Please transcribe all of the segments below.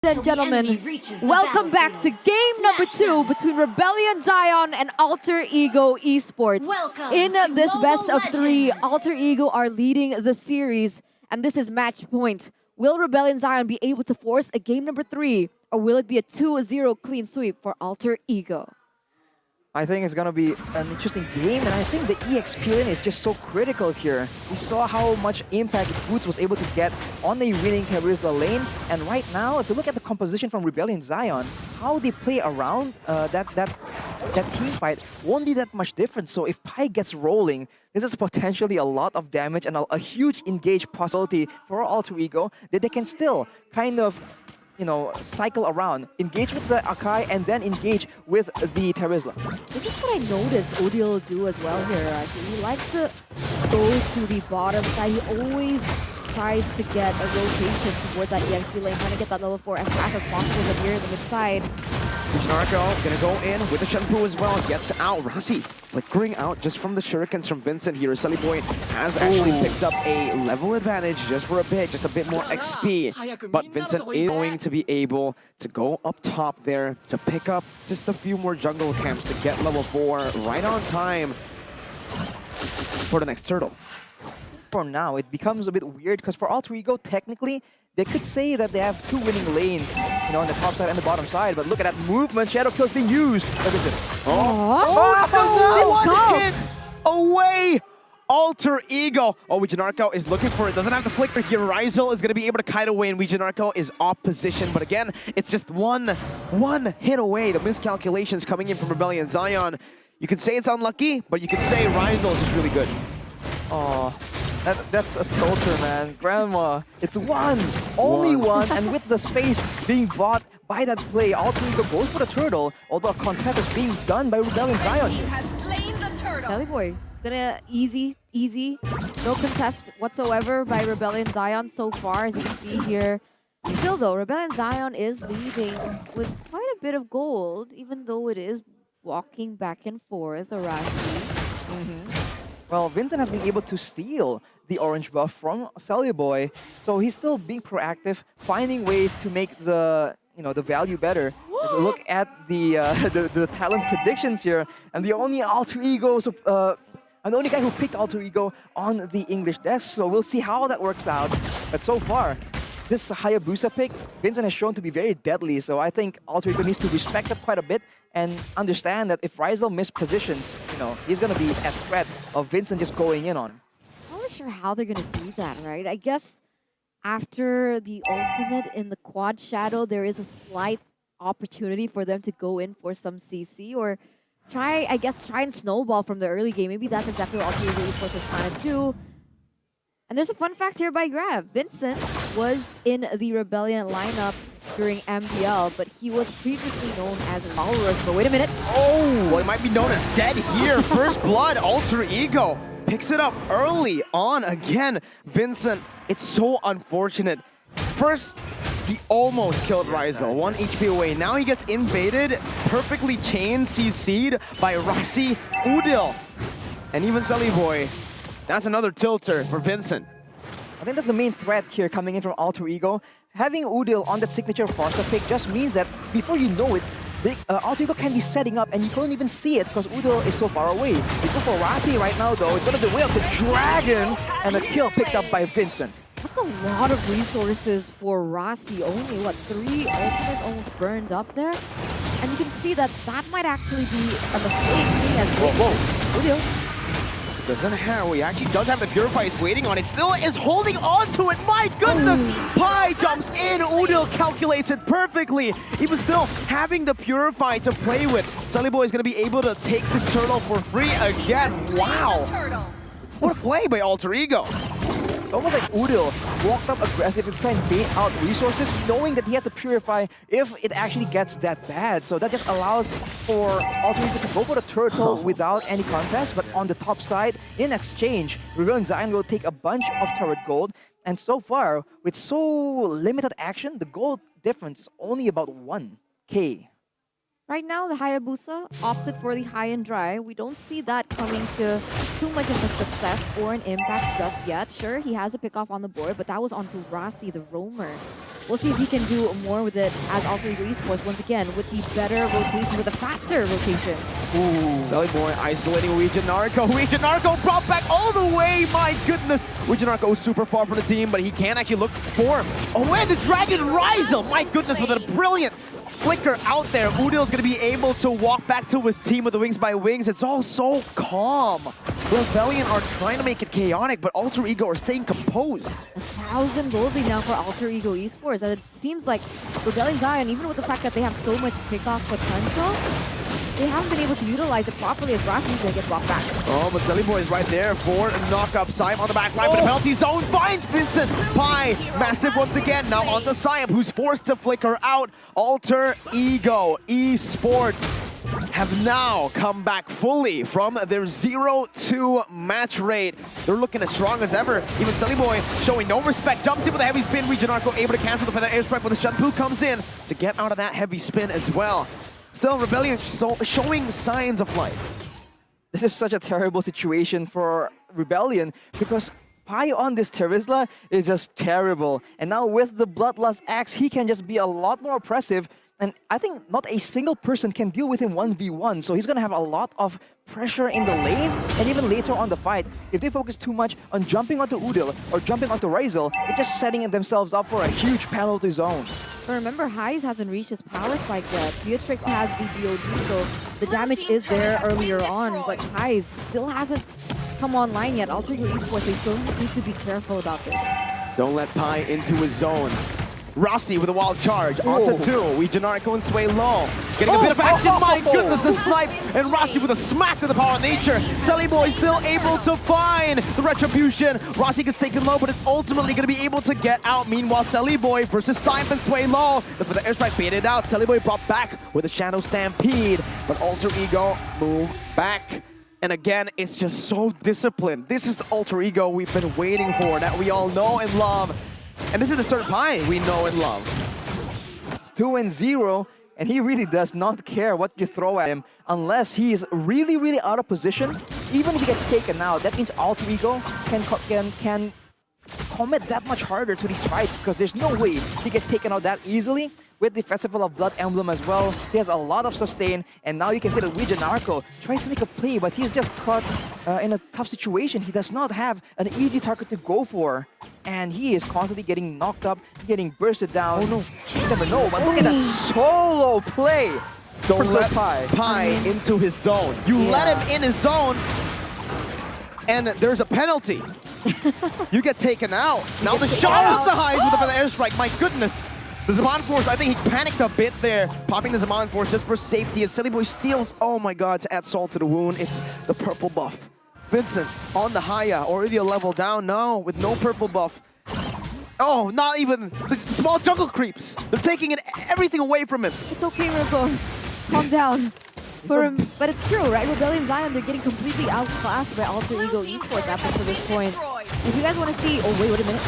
And gentlemen, welcome back to game number 2 between Rebellion Zion and Alter Ego Esports. In this best of 3, Alter Ego are leading the series, and this is match point. Will Rebellion Zion be able to force a game number 3, or will it be a 2-0 clean sweep for Alter Ego? I think it's gonna be an interesting game, and I think the EX lane is just so critical here. We saw how much impact Boots was able to get on the winning Cabrera lane, and right now, if you look at the composition from Rebellion Zion, how they play around that team fight won't be that much different. So if Pi gets rolling, this is potentially a lot of damage and a huge engage possibility for Alter Ego that they can still kind of cycle around, engage with the Akai, and then engage with the Terizla. This is what I noticed Odil do as well here, actually. He likes to go to the bottom side. He always tries to get a rotation towards that EXP lane, trying to get that level 4 as fast as possible but here in the mid side. Narco gonna go in with the Shenpu as well, gets out. Rasi flickering out just from the shurikens from Vincent here. Sully Boy has actually picked up a level advantage just for a bit, just a bit more XP. But Vincent is going to be able to go up top there to pick up just a few more jungle camps to get level 4 right on time for the next turtle. For now, it becomes a bit weird because for Alter Ego, technically, they could say that they have 2 winning lanes, on the top side and the bottom side. But look at that movement. Shadow Kill is being used. One hit away. Alter Ego. Oh, Wijanarko is looking for it. Doesn't have the flicker here. Ryzel is going to be able to kite away, and Wijanarko is off position. But again, it's just one hit away. The miscalculations coming in from Rebellion Zion. You could say it's unlucky, but you could say Ryzel is just really good. Oh. That's a tilter, man. Grandma, it's only one, and with the space being bought by that play, Alter Ego goes for the turtle, although a contest is being done by Rebellion Zion. Sally Boy, gonna easy, no contest whatsoever by Rebellion Zion so far, as you can see here. Still though, Rebellion Zion is leading with quite a bit of gold, even though it is walking back and forth, Arasi. Well, Vincent has been able to steal the orange buff from Sully Boy, so he's still being proactive, finding ways to make the the value better. Look at the talent predictions here, and the only Alter Ego, I'm the only guy who picked Alter Ego on the English desk, so we'll see how that works out. But so far, this Hayabusa pick, Vincent has shown to be very deadly, so I think Alter Ego needs to respect it quite a bit and understand that if Ryzel mispositions, he's going to be at threat of Vincent just going in on him. I'm not sure how they're going to do that, right? I guess after the ultimate in the quad shadow, there is a slight opportunity for them to go in for some CC or try and snowball from the early game. Maybe that's exactly what Alter Ego Esports is trying to do. And there's a fun fact here by Grab. Vincent was in the Rebellion lineup during MPL, but he was previously known as Walrus. But wait a minute. Oh, it might be known as dead here. First blood, Alter Ego picks it up early on again. Vincent, it's so unfortunate. First, he almost killed Ryzel, 1 HP away. Now he gets invaded, perfectly chained, CC'd by Rasi, Udil, and even Sully Boy. That's another tilter for Vincent. I think that's the main threat here coming in from Alter Ego. Having Udil on that signature Farsa pick just means that before you know it, Alter Ego can be setting up and you couldn't even see it because Udil is so far away. They go for Rasi right now though. It's going to be the way of the dragon, and the kill picked up by Vincent. That's a lot of resources for Rasi. Only, 3 ultimates almost burned up there? And you can see that might actually be a mistake, seeing as Udil doesn't have, he actually does have the Purify he's waiting on. It still is holding on to it. My goodness! Pi jumps in. Udil calculates it perfectly. Even still having the Purify to play with. Sully Boy is going to be able to take this turtle for free again. Wow! What a play by Alter Ego. It's almost like Udil walked up aggressive to try and bait out resources, knowing that he has to purify if it actually gets that bad. So that just allows for Alter Ego to go for the turtle without any contest. But on the top side, in exchange, Rebellion Zion will take a bunch of turret gold. And so far, with so limited action, the gold difference is only about 1K. Right now, the Hayabusa opted for the high and dry. We don't see that coming to too much of a success or an impact just yet. Sure, he has a pick off on the board, but that was onto Rasi, the roamer. We'll see if he can do more with it as Alter Ego Esports once again with the better rotation, with the faster rotation. Sally Boy isolating Ouija Narco. Ouija Narco brought back all the way. My goodness. Ouija Narco is super far from the team, but he can actually look for him. Oh, and the Dragon Rizel. My goodness, with a brilliant flicker out there. Udil is going to be able to walk back to his team with the Wings by Wings. It's all so calm. Rebellion are trying to make it chaotic, but Alter Ego are staying composed. 1,000 gold lead now for Alter Ego Esports, and it seems like Rebellion Zion, even with the fact that they have so much pickoff potential, they haven't been able to utilize it properly as Rossi is going to get brought back. Oh, but Sally Boy is right there for a knock-up. Syam on the back line, but the penalty zone finds Vincent. Pi, massive once again. Now onto Syam, who's forced to flicker out. Alter Ego Esports have now come back fully from their 0-2 match rate. They're looking as strong as ever. Even Sally Boy showing no respect. Jumps in with a heavy spin. Regionarco able to cancel the feather airstrike, but the Shanpu comes in to get out of that heavy spin as well. Still, Rebellion showing signs of life. This is such a terrible situation for Rebellion because Pi on this Terizla is just terrible. And now with the Bloodlust Axe, he can just be a lot more oppressive. And I think not a single person can deal with him 1v1. So he's going to have a lot of pressure in the lanes and even later on the fight. If they focus too much on jumping onto Udil or jumping onto Rizel, they're just setting themselves up for a huge penalty zone. But remember, Heiss hasn't reached his power spike yet. Beatrix has the BOD, so the damage is there earlier on, but Heiss still hasn't come online yet. Alter Ego Esports, they still need to be careful about this. Don't let Pi into his zone. Rossi with a wild charge onto two. We Janarico and Sway low. Getting a bit of action. My goodness, the snipe. And Rossi with a smack of the power of nature. Sally Boy still able to find the retribution. Rossi gets taken low, but it's ultimately going to be able to get out. Meanwhile, Sally Boy versus Simon Sway low. For the airstrike baited out. Sally Boy brought back with a Shadow Stampede. But Alter Ego move back. And again, it's just so disciplined. This is the Alter Ego we've been waiting for, that we all know and love. And this is the certain Pi we know and love. It's 2-0, and he really does not care what you throw at him unless he is really, really out of position. Even if he gets taken out, that means Alter Ego can commit that much harder to these fights because there's no way he gets taken out that easily. With the Festival of Blood emblem as well, he has a lot of sustain, and now you can see that Ouija Narco tries to make a play, but he's just caught in a tough situation. He does not have an easy target to go for, and he is constantly getting knocked up, getting bursted down. Oh no, you never know, but look at that solo play. Don't let Pi into his zone. You let him in his zone, and there's a penalty. You get taken out. Now the shot out to Heiss with the airstrike. My goodness. The Zaman Force, I think he panicked a bit there, popping the Zaman Force just for safety as Silly Boy steals, oh my god, to add salt to the wound. It's the purple buff. Vincent on the Haya, already a level down, no, with no purple buff. Oh, not even the small jungle creeps. They're taking everything away from him. It's okay, Rebel. Calm down. But it's true, right? Rebellion Zion, they're getting completely outclassed by Alter Ego Esports after to this point. If you guys want to see... Oh, wait a minute.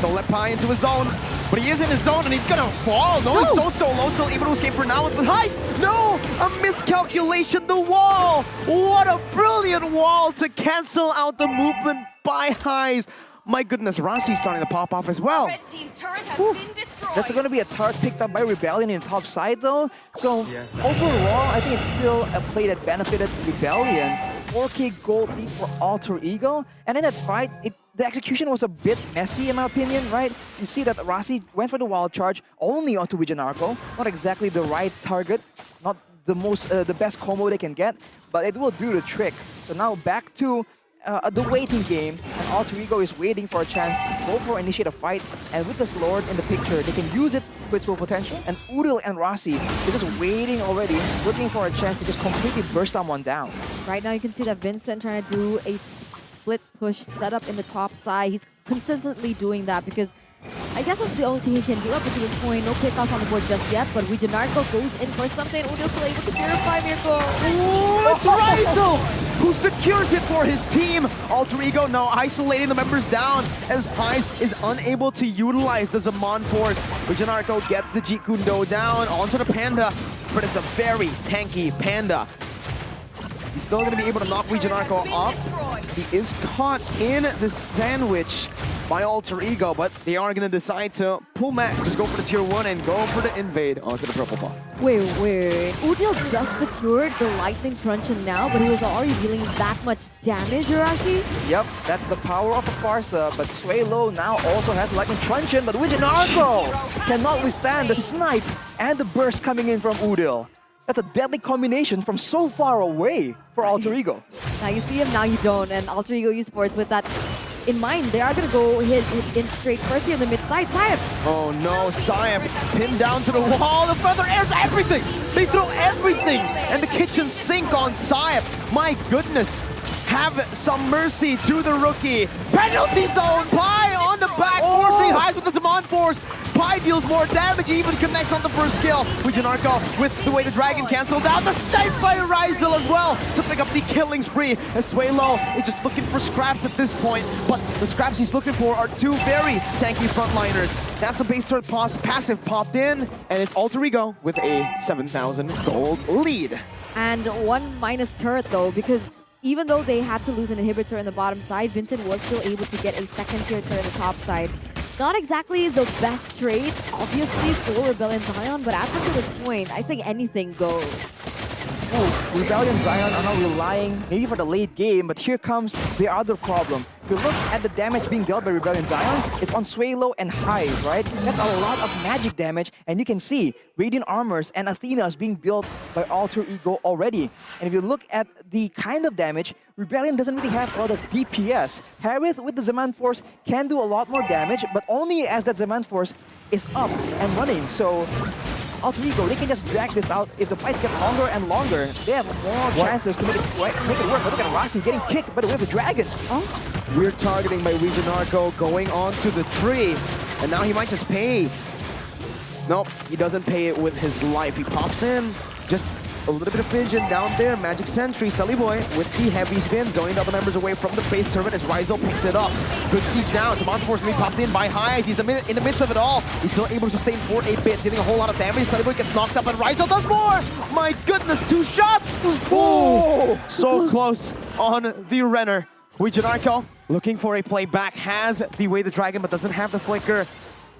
Don't let Pi into his zone. But he is in his zone and he's gonna fall. No, he's so low, still able to escape for now. But Heiss, no! A miscalculation, the wall! What a brilliant wall to cancel out the movement by Heiss. My goodness, Rossi's starting to pop off as well. Red team turret has been destroyed. That's going to be a turret picked up by Rebellion in top side though. So overall, I think it's still a play that benefited Rebellion. 4K gold lead for Alter Ego. And in that fight, the execution was a bit messy in my opinion, right? You see that Rossi went for the wild charge only onto Wijanarco. Not exactly the right target, not the best combo they can get, but it will do the trick. So now back to the waiting game, and Alter Ego is waiting for a chance to go for initiate a fight, and with this Lord in the picture, they can use it to its full potential, and Udil and Rossi is just waiting already, looking for a chance to just completely burst someone down. Right now you can see that Vincent trying to do a split push setup in the top side. He's consistently doing that because I guess that's the only thing he can do up to this point. No pickoffs on the board just yet, but Wijanarco goes in for something. Udil still able to purify Miracle. Ooh, it's Rizel who secures it for his team. Alter Ego now isolating the members down as Heiss is unable to utilize the Zaman Force. Wijanarco gets the Jeet Kune Do down onto the Panda, but it's a very tanky Panda. He's still going to be able to knock Wijanarco off. He is caught in the sandwich. by Alter Ego, but they are going to decide to pull back, just go for the tier 1 and go for the invade onto the purple buff. Wait. Udil just secured the lightning truncheon now, but he was already dealing that much damage, Arashi. Yep, that's the power of a Farsa, but Swaylo now also has lightning truncheon, but Wijanarko cannot withstand the snipe and the burst coming in from Udil. That's a deadly combination from so far away for Alter Ego. Now you see him, now you don't, and Alter Ego Esports with that in mind, they are gonna go hit in straight first here in the mid side. Sayep. Oh no, Sayep pinned down to the wall, the feather airs everything! They throw everything! And the kitchen sink on Sayep. My goodness! Have some mercy to the rookie. Penalty zone, Pi on the back, forcing highs with the Zaman Force. Pi deals more damage, he even connects on the first kill. Wijanarko with the way the dragon canceled out. The snipe by Ryzel as well to pick up the killing spree. As Swaylo is just looking for scraps at this point, but the scraps he's looking for are two very tanky frontliners. That's the base turret passive popped in, and it's Alter Ego with a 7,000 gold lead. And one minus turret though, because even though they had to lose an inhibitor in the bottom side, Vincent was still able to get a second tier turret in the top side. Not exactly the best trade, obviously, for Rebellion Zion, but up until this point, I think anything goes. Ooh, Rebellion Zion are now relying maybe for the late game, but here comes the other problem. If you look at the damage being dealt by Rebellion Zion, it's on Swaylo and Hive, right? That's a lot of magic damage, and you can see Radiant Armors and Athena's being built by Alter Ego already. And if you look at the kind of damage, Rebellion doesn't really have a lot of DPS. Harith with the Zaman Force can do a lot more damage, but only as that Zaman Force is up and running. So Alter Ego, they can just drag this out. If the fights get longer and longer, they have more chances to make it work. But look at Rossi getting kicked by the way of the dragon. Oh, Weird targeting by Wijanarko going on to the tree. And now he might just pay. Nope, he doesn't pay it with his life. He pops in, just a little bit of vision down there. Magic Sentry, Sully Boy with the heavy spin, zoning double numbers away from the base turret as Ryzel picks it up. Good siege down. Zaman Force being popped in by Highs. He's in the midst of it all. He's still able to sustain 4-8-bit, dealing a whole lot of damage. Sully Boy gets knocked up and Ryzel does more! My goodness, 2 shots! Oh, so close on the Renner. Wijanarko looking for a play back, has the Way the Dragon but doesn't have the flicker.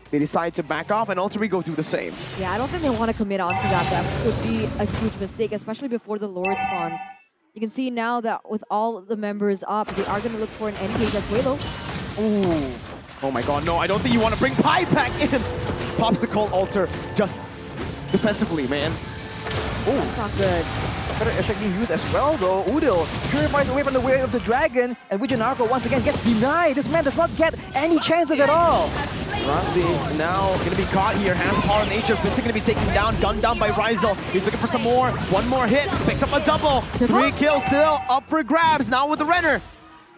They decide to back off, and Alter Ego do the same. yeah, I don't think they want to commit onto that. That would be a huge mistake, especially before the Lord spawns. You can see now that with all the members up, they are going to look for an engage as Swaylo. Ooh. Oh my god, no, I don't think you want to bring Pi back in. Pops the Cold Alter just defensively, man. That's not good. Better airstrike being used as well though. Udil purifies away from the way of the dragon, and Wijanarko once again gets denied. This man does not get any chances at all. Rossi now going to be caught here, has power of nature. Vincent going to be taken down, gunned down by Ryzel. He's looking for some more. One more hit, picks up a double. 3 kills still up for grabs now with the Renner.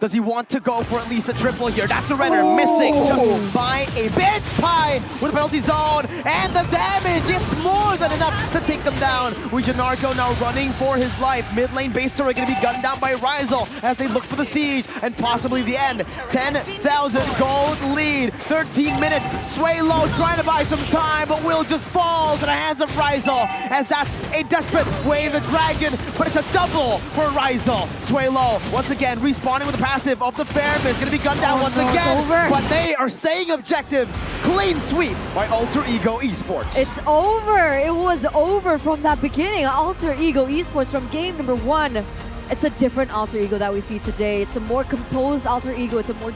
Does he want to go for at least a triple here? That's the Renner missing just by a bit. Pi with a penalty zone, and the damage, it's more than enough to take them down. Wijanarko now running for his life. Mid lane base turret going to be gunned down by Ryzel as they look for the siege and possibly the end. 10,000 gold lead, 13 minutes. Swaylo trying to buy some time, but will just fall to the hands of Ryzel as that's a desperate Wave the Dragon, but it's a double for Ryzel. Swaylo once again respawning with the passive of the Fairman. Gonna be gunned down once again, but they are staying objective. Clean sweep by Alter Ego Esports. It's over. It was over from that beginning. Alter Ego Esports from game number 1. It's a different Alter Ego that we see today. It's a more composed Alter Ego. It's a more